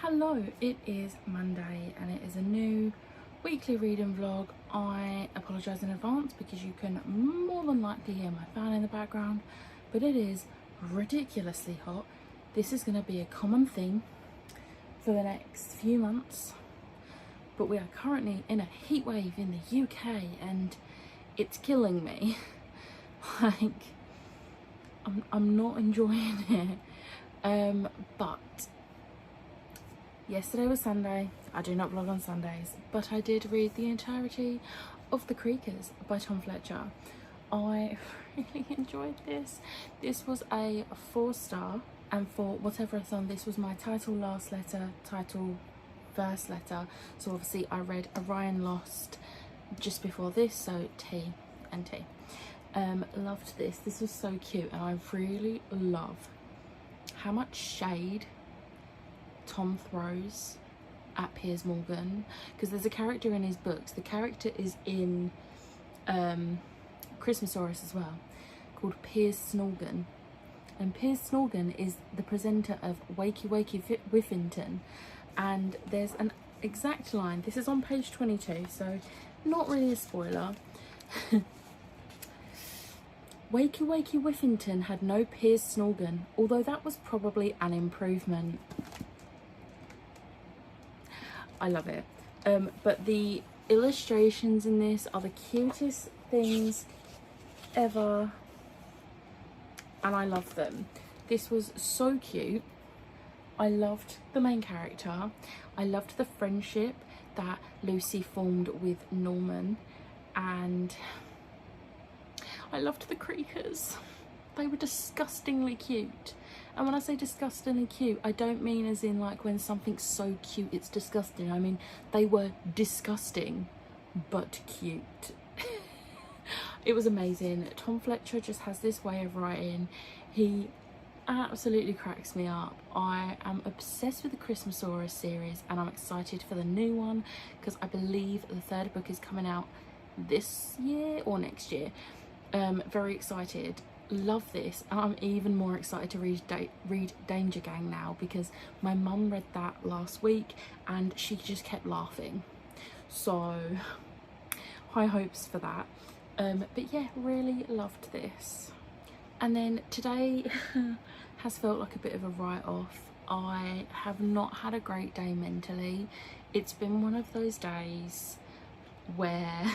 Hello, it is Monday and it is a new weekly reading vlog. I apologise in advance because you can more than likely hear my fan in the background, but it is ridiculously hot. This is going to be a common thing for the next few months, but we are currently in a heat wave in the UK and it's killing me. Like, I'm not enjoying it, but yesterday was Sunday. I do not vlog on Sundays, but I did read the entirety of The Creakers by Tom Fletcher. I really enjoyed this. This was a 4-star, and for Whateverathon this was my title, last letter, title, first letter. So obviously I read Orion Lost just before this, so T and T. Loved this. This was so cute, and I really love how much shade Tom throws at Piers Morgan, because there's a character in his books, the character is in Christmasaurus as well, called Piers Snorgan, and Piers Snorgan is the presenter of Wakey Wakey Whiffington, and there's an exact line, this is on page 22, so not really a spoiler. Wakey Wakey Whiffington had no Piers Snorgan, although that was probably an improvement. I love it. But the illustrations in this are the cutest things ever, and I love them. This was so cute. I loved the main character. I loved the friendship that Lucy formed with Norman, and I loved the Creakers. They were disgustingly cute. And when I say disgustingly cute, I don't mean as in like when something's so cute it's disgusting. I mean they were disgusting but cute. It was amazing. Tom Fletcher just has this way of writing. He absolutely cracks me up. I am obsessed with the Christmasaurus series, and I'm excited for the new one because I believe the 3rd book is coming out this year or next year. Very excited. Love this, and I'm even more excited to read Danger Gang now, because my mum read that last week and she just kept laughing, so high hopes for that. But yeah, really loved this. And then today has felt like a bit of a write-off. I have not had a great day mentally. It's been one of those days where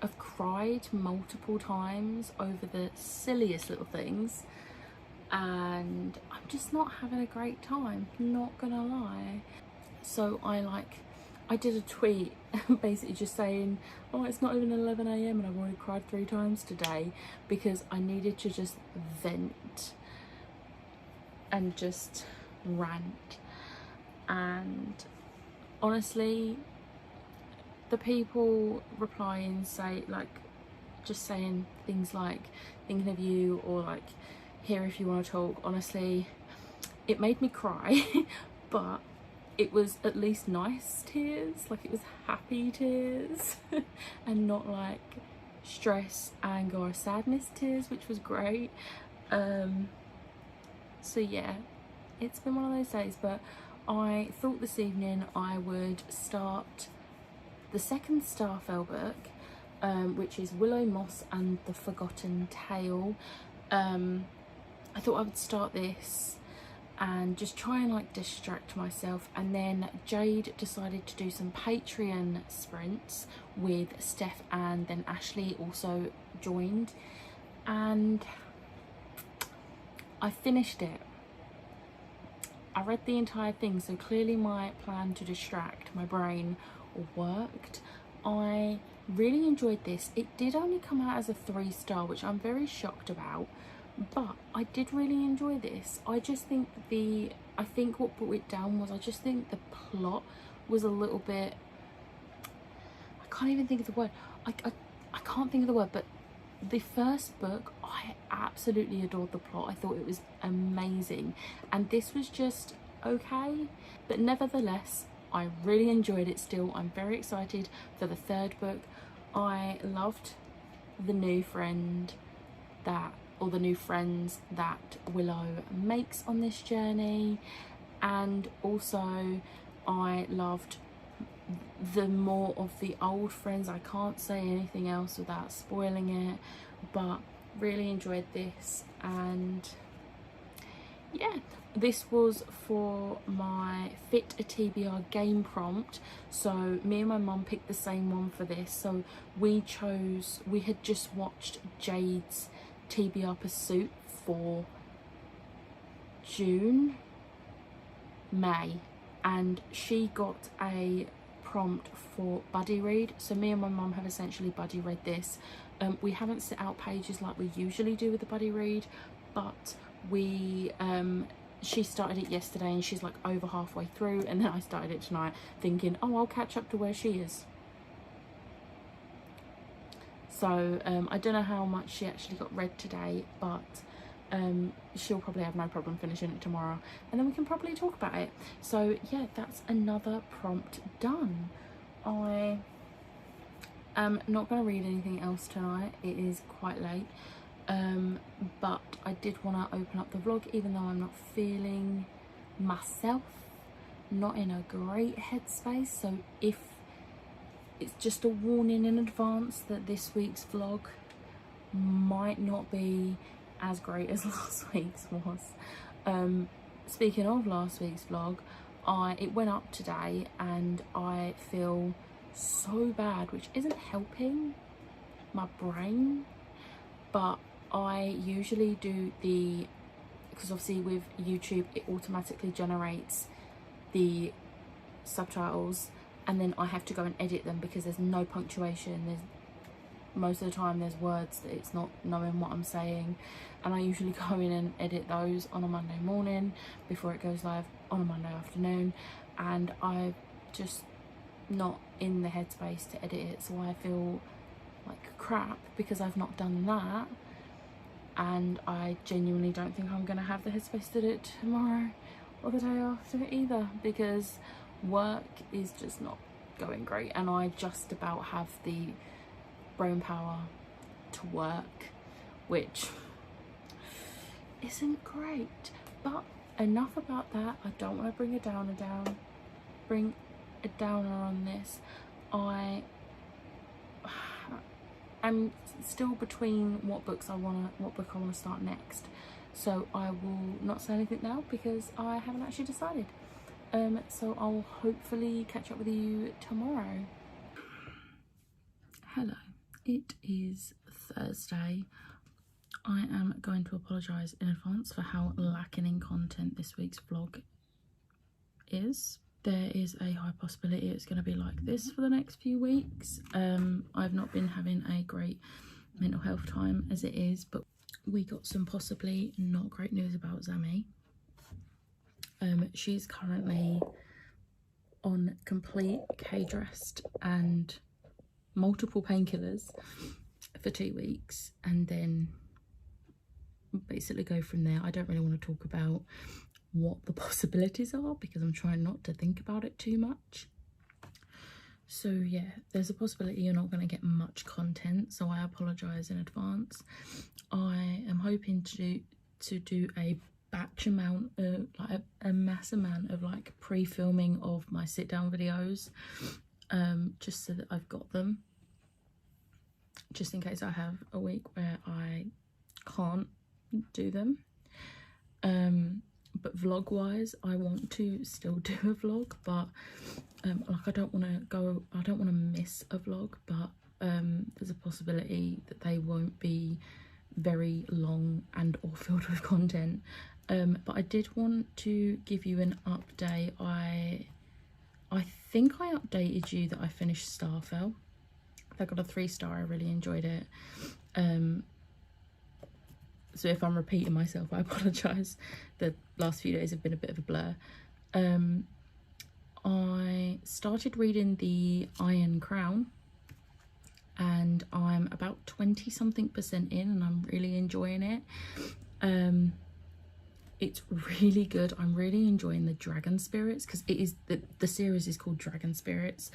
I've cried multiple times over the silliest little things, and I'm just not having a great time, not gonna lie. So I did a tweet basically just saying, oh, it's not even 11 AM and I've already cried 3 times today, because I needed to just vent and just rant. And honestly, the people replying say, like, just saying things like thinking of you, or like here if you want to talk, honestly it made me cry. But it was at least nice tears, like it was happy tears and not like stress, anger or sadness tears, which was great. So yeah, it's been one of those days, but I thought this evening I would start the 2nd Starfell book, which is Willow Moss and the Forgotten Tale. I thought I would start this and just try and like distract myself, and then Jade decided to do some Patreon sprints with Steph, and then Ashley also joined, and I finished it. I read the entire thing, so clearly my plan to distract my brain worked. I really enjoyed this. It did only come out as a 3-star, which I'm very shocked about, but I did really enjoy this. I just think I think what brought it down was I just think the plot was a little bit, I can't even think of the word, I can't think of the word, but the first book I absolutely adored the plot. I thought it was amazing, and this was just okay, but nevertheless I really enjoyed it still. I'm very excited for the 3rd book. I loved the new friend that all the new friends that Willow makes on this journey, and also I loved the more of the old friends. I can't say anything else without spoiling it, but really enjoyed this. And yeah, this was for my Fit a TBR game prompt, so me and my mum picked the same one for this. So we had just watched Jade's TBR Pursuit for May, and she got a prompt for buddy read, so me and my mum have essentially buddy read this. We haven't set out pages like we usually do with the buddy read, but she started it yesterday and she's like over halfway through, and then I started it tonight thinking, oh, I'll catch up to where she is. So I don't know how much she actually got read today, but she'll probably have no problem finishing it tomorrow, and then we can probably talk about it. So yeah, that's another prompt done. I am not going to read anything else tonight, it is quite late, but I did want to open up the vlog even though I'm not feeling myself, not in a great headspace. So if it's just a warning in advance that this week's vlog might not be as great as last week's was. Speaking of last week's vlog, it went up today and I feel so bad, which isn't helping my brain, but I usually do because obviously with YouTube it automatically generates the subtitles, and then I have to go and edit them because there's no punctuation. Most of the time there's words that it's not knowing what I'm saying, and I usually go in and edit those on a Monday morning before it goes live on a Monday afternoon, and I'm just not in the headspace to edit it, so I feel like crap because I've not done that, and I genuinely don't think I'm gonna have the headspace to do it tomorrow or the day after either, because work is just not going great and I just about have the brain power to work, which isn't great. But enough about that. I don't want to bring a downer on this. I am still between what book I want to start next, so I will not say anything now because I haven't actually decided. So I'll hopefully catch up with you tomorrow. Hello, it is Thursday. I am going to apologise in advance for how lacking in content this week's vlog is. There is a high possibility it's going to be like this for the next few weeks. I've not been having a great mental health time as it is, but we got some possibly not great news about Zami. She's currently on complete cage rest and multiple painkillers for 2 weeks, and then basically go from there. I don't really want to talk about what the possibilities are because I'm trying not to think about it too much. So yeah, there's a possibility you're not going to get much content, so I apologise in advance. I am hoping to do a batch amount of like a mass amount of like pre-filming of my sit down videos, just so that I've got them, just in case I have a week where I can't do them. But vlog wise, I want to still do a vlog, but like I don't want to miss a vlog, but there's a possibility that they won't be very long and or filled with content. But I did want to give you an update. I think I updated you that I finished Starfell. I got a 3-star. I really enjoyed it. So if I'm repeating myself, I apologise. The last few days have been a bit of a blur. I started reading the Iron Crown and I'm about 20-something% in and I'm really enjoying it. It's really good. I'm really enjoying the Dragon Spirits because it is the series is called Dragon Spirits,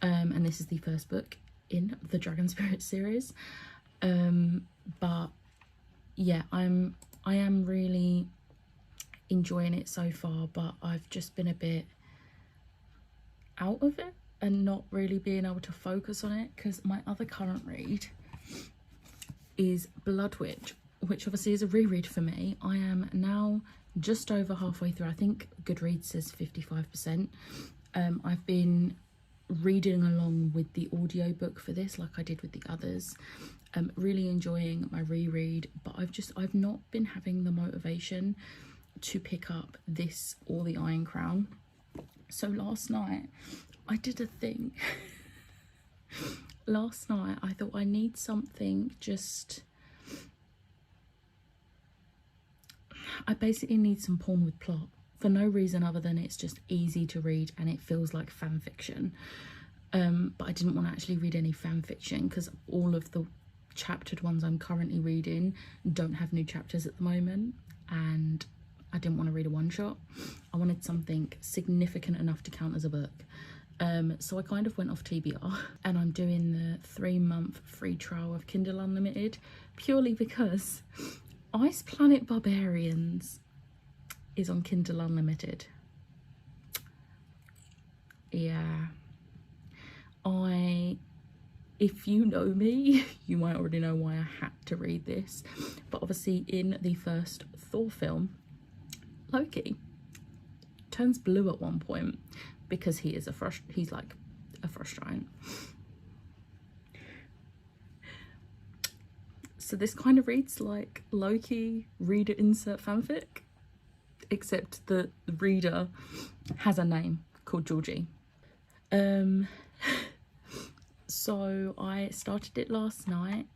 and this is the first book in the Dragon Spirits series. But yeah, I am really enjoying it so far, but I've just been a bit out of it and not really being able to focus on it, because my other current read is Blood Witch, which obviously is a reread for me. I am now just over halfway through. I think Goodreads says 55%. I've been reading along with the audiobook for this like I did with the others. Really enjoying my reread, but I've not been having the motivation to pick up this or the Iron Crown. So last night I did a thing. Last night I thought I need something, I basically need some porn with plot, for no reason other than it's just easy to read and it feels like fan fiction. But I didn't want to actually read any fan fiction because all of the chaptered ones I'm currently reading don't have new chapters at the moment, and I didn't want to read a one shot. I wanted something significant enough to count as a book. So I kind of went off TBR, and I'm doing the 3-month free trial of Kindle Unlimited purely because Ice Planet Barbarians is on Kindle Unlimited. Yeah, if you know me, you might already know why I had to read this, but obviously in the first Thor film, Loki turns blue at one point because he's like a frost giant. So this kind of reads like Loki reader insert fanfic, except the reader has a name called Georgie. So I started it last night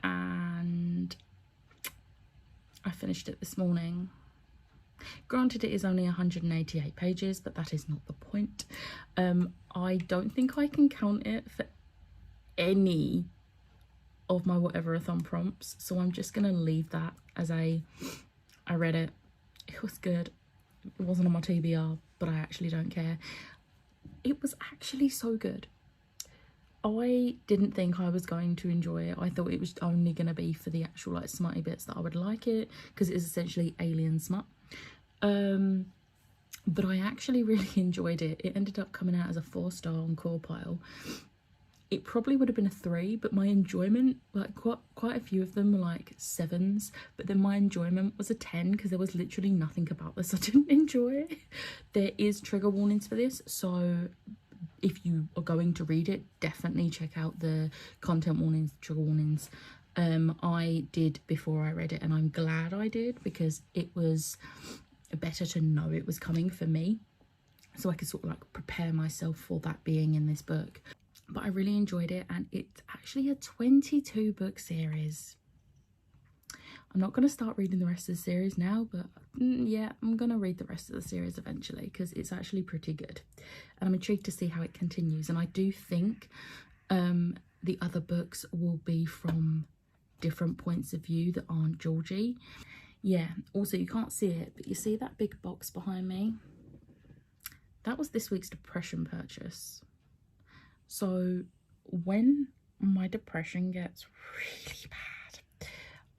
and I finished it this morning. Granted, it is only 188 pages, but that is not the point. I don't think I can count it for any of my Whateverathon prompts, so I'm just gonna leave that as I read it. It was good. It wasn't on my TBR, but I actually don't care. It was actually so good. I didn't think I was going to enjoy it. I thought it was only going to be for the actual like smutty bits that I would like it, because it is essentially alien smut. But I actually really enjoyed it. It ended up coming out as a 4-star on Corepile. It probably would have been a 3, but my enjoyment, like quite a few of them were like 7s, but then my enjoyment was a 10 because there was literally nothing about this I didn't enjoy. There is trigger warnings for this, so if you are going to read it, definitely check out the content warnings, trigger warnings. I did before I read it, and I'm glad I did, because it was better to know it was coming for me, so I could sort of like prepare myself for that being in this book. But I really enjoyed it, and it's actually a 22 book series. I'm not going to start reading the rest of the series now, but yeah, I'm going to read the rest of the series eventually because it's actually pretty good. And I'm intrigued to see how it continues. And I do think the other books will be from different points of view that aren't Georgie. Yeah, also you can't see it, but you see that big box behind me? That was this week's depression purchase. So when my depression gets really bad,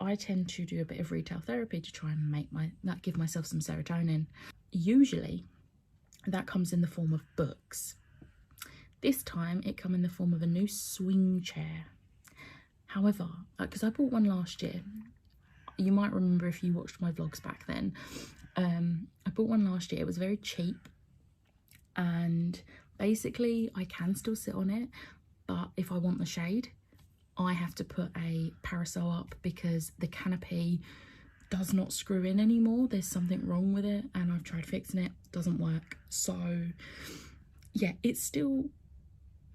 I tend to do a bit of retail therapy to try and give myself some serotonin. Usually that comes in the form of books. This time it came in the form of a new swing chair. However, because I bought one last year, you might remember if you watched my vlogs back then, I bought one last year. It was very cheap, and basically I can still sit on it, but if I want the shade, I have to put a parasol up because the canopy does not screw in anymore. There's something wrong with it, and I've tried fixing it, doesn't work. So yeah, it's still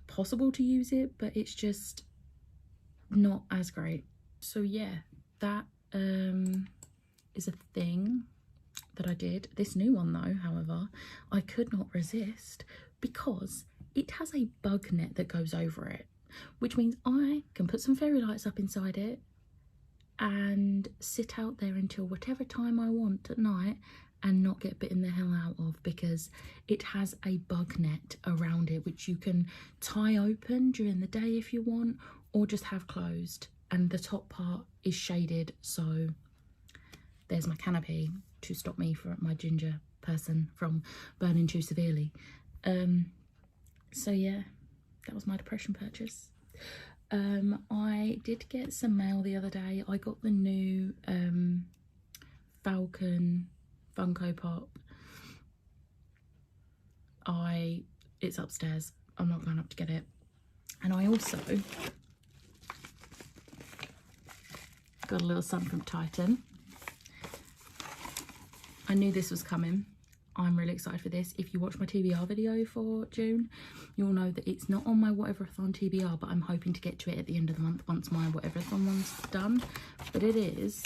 possible to use it, but it's just not as great. So yeah, that is a thing that I did. This new one though, however, I could not resist because it has a bug net that goes over it, which means I can put some fairy lights up inside it and sit out there until whatever time I want at night and not get bitten the hell out of, because it has a bug net around it which you can tie open during the day if you want, or just have closed. and the top part is shaded, so there's my canopy to stop me, from my ginger person, from burning too severely. So yeah, that was my depression purchase. I did get some mail the other day. I got the new Falcon Funko Pop. It's upstairs. I'm not going up to get it. And I also got a little something from Titan. I knew this was coming. I'm really excited for this. If you watch my TBR video for June, you'll know that it's not on my Whateverathon TBR, but I'm hoping to get to it at the end of the month once my Whateverathon one's done. But it is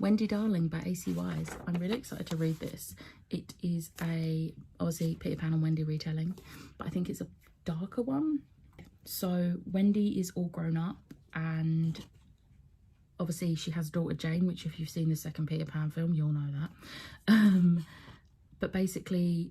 Wendy Darling by AC Wise. I'm really excited to read this. It is obviously Peter Pan and Wendy retelling, but I think it's a darker one. So Wendy is all grown up, and obviously she has a daughter Jane, which if you've seen the second Peter Pan film, you'll know that. But basically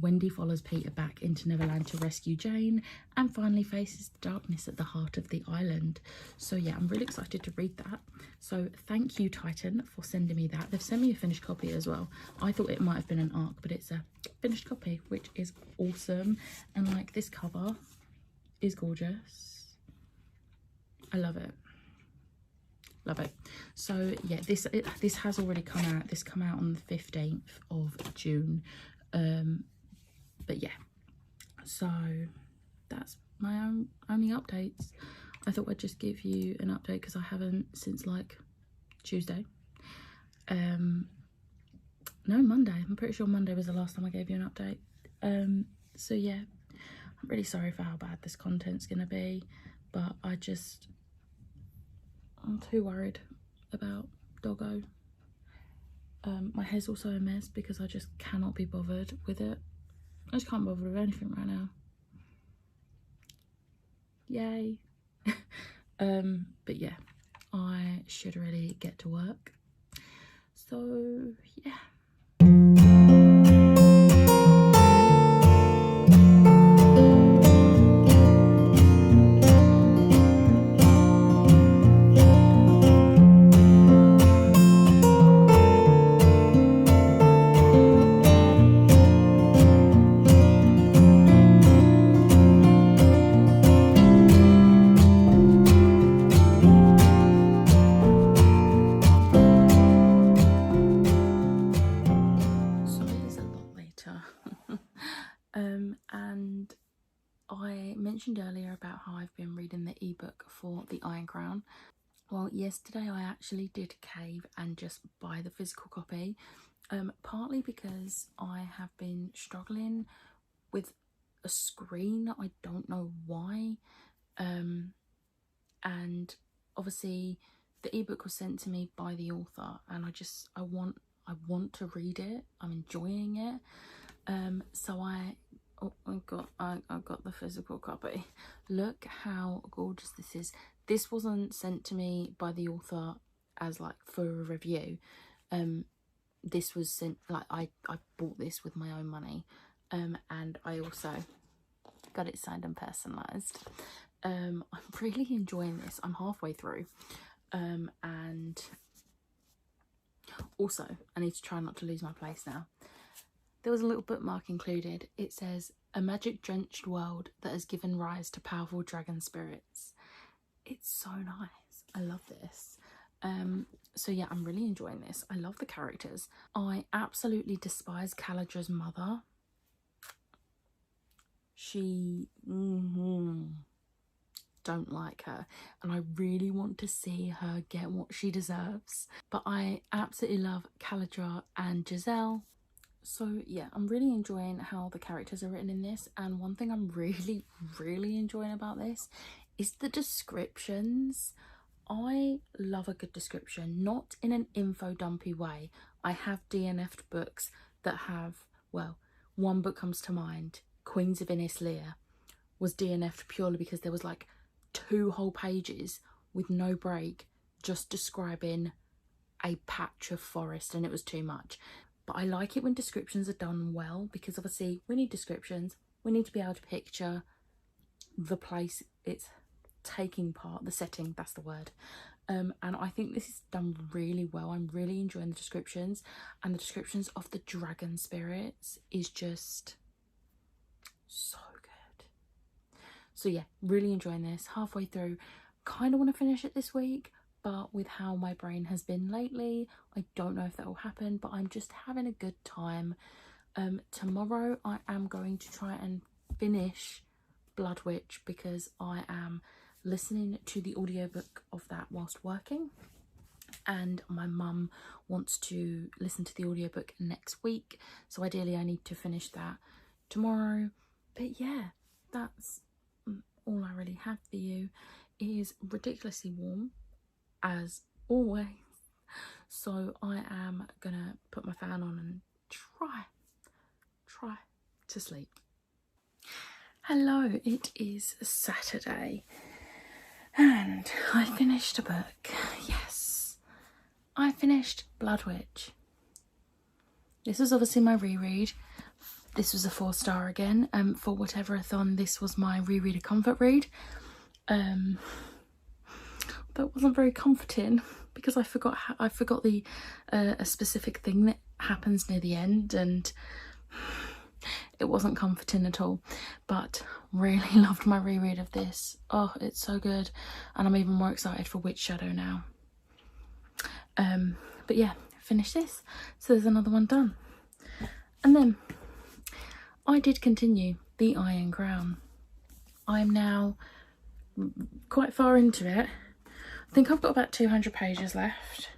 Wendy follows Peter back into Neverland to rescue Jane and finally faces the darkness at the heart of the island. So yeah, I'm really excited to read that. So thank you, Titan, for sending me that. They've sent me a finished copy as well. I thought it might have been an ARC, but it's a finished copy, which is awesome. And like, this cover is gorgeous. I love it. Love it. So yeah, this has already come out. This come out on the 15th of June. But yeah, so that's my only updates. I thought I'd just give you an update because I haven't since like Tuesday. No, Monday. I'm pretty sure Monday was the last time I gave you an update. So yeah, I'm really sorry for how bad this content's gonna be, but I'm too worried about Doggo. My hair's also a mess because I just cannot be bothered with it. I just can't bother with anything right now. Yay. But yeah, I should really get to work. So yeah. And I mentioned earlier about how I've been reading the ebook for The Iron Crown. Well, yesterday I actually did cave and just buy the physical copy, partly because I have been struggling with a screen. I don't know why, and obviously the ebook was sent to me by the author, and I want to read it. I'm enjoying it. So I got the physical copy. Look how gorgeous this is. This wasn't sent to me by the author as like for a review. This was sent, like, I bought this with my own money, and I also got it signed and personalized. I'm really enjoying this. I'm halfway through, and also I need to try not to lose my place now. There was a little bookmark included. It says, "A magic-drenched world that has given rise to powerful dragon spirits." It's so nice. I love this. So yeah, I'm really enjoying this. I love the characters. I absolutely despise Calidra's mother. She don't like her, and I really want to see her get what she deserves. But I absolutely love Calidra and Giselle. So yeah, I'm really enjoying how the characters are written in this, and one thing I'm really enjoying about this is the descriptions. I love a good description, not in an info dumpy way. I have DNF'd books that have, well, one book comes to mind, Queens of Innis Lear, was DNF'd purely because there was like 2 whole pages with no break just describing a patch of forest, and it was too much. But I like it when descriptions are done well, because obviously we need descriptions. We need to be able to picture the place it's taking part, the setting, that's the word. And I think this is done really well. I'm really enjoying the descriptions, and the descriptions of the dragon spirits is just so good. So yeah, really enjoying this. Halfway through, kind of want to finish it this week, but with how my brain has been lately, I don't know if that will happen, but I'm just having a good time. Tomorrow I am going to try and finish Blood Witch, because I am listening to the audiobook of that whilst working, and my mum wants to listen to the audiobook next week, so ideally I need to finish that tomorrow. But yeah, that's all I really have for you. It is ridiculously warm as always, so I am gonna put my fan on and try to sleep. Hello, it is Saturday and I finished a book. Yes, I finished Blood Witch. This was obviously my reread. This was a 4-star again. For Whateverathon, this was my reread a comfort read. That wasn't very comforting because I forgot the a specific thing that happens near the end, and it wasn't comforting at all. But really loved my reread of this. Oh, it's so good, and I'm even more excited for Witch Shadow now. But yeah, finished this, so there's another one done. And then I did continue the Iron Crown. I'm now quite far into it. I think I've got about 200 pages left.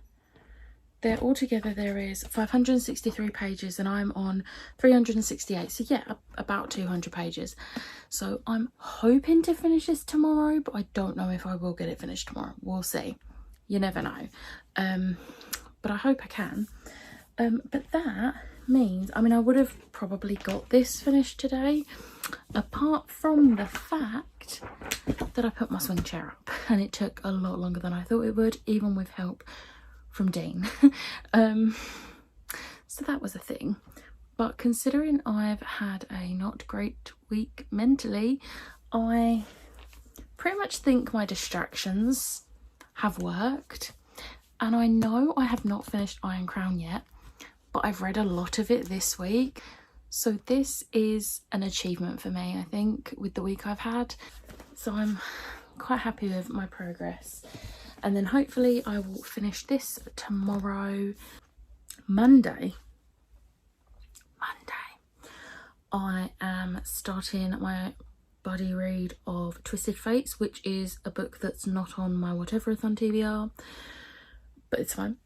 Altogether there is 563 pages and I'm on 368, so yeah, about 200 pages. So I'm hoping to finish this tomorrow, but I don't know if I will get it finished tomorrow. We'll see. You never know. But I hope I can. But that means, I mean, I would have probably got this finished today, apart from the fact that I put my swing chair up and it took a lot longer than I thought it would, even with help from Dean. So that was a thing. But considering I've had a not great week mentally, I pretty much think my distractions have worked. And I know I have not finished Iron Crown yet, but I've read a lot of it this week. So this is an achievement for me, I think, with the week I've had. So I'm quite happy with my progress. And then hopefully I will finish this tomorrow. Monday, I am starting my buddy read of Twisted Fates, which is a book that's not on my Whateverathon TBR, but it's fine.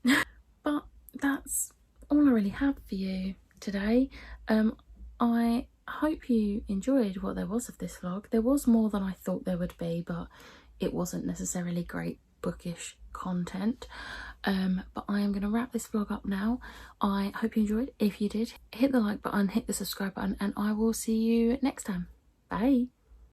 But that's all I really have for you today. I hope you enjoyed what there was of this vlog. There was more than I thought there would be, but it wasn't necessarily great bookish content. But I am going to wrap this vlog up now. I hope you enjoyed. If you did, hit the like button, hit the subscribe button, and I will see you next time. Bye.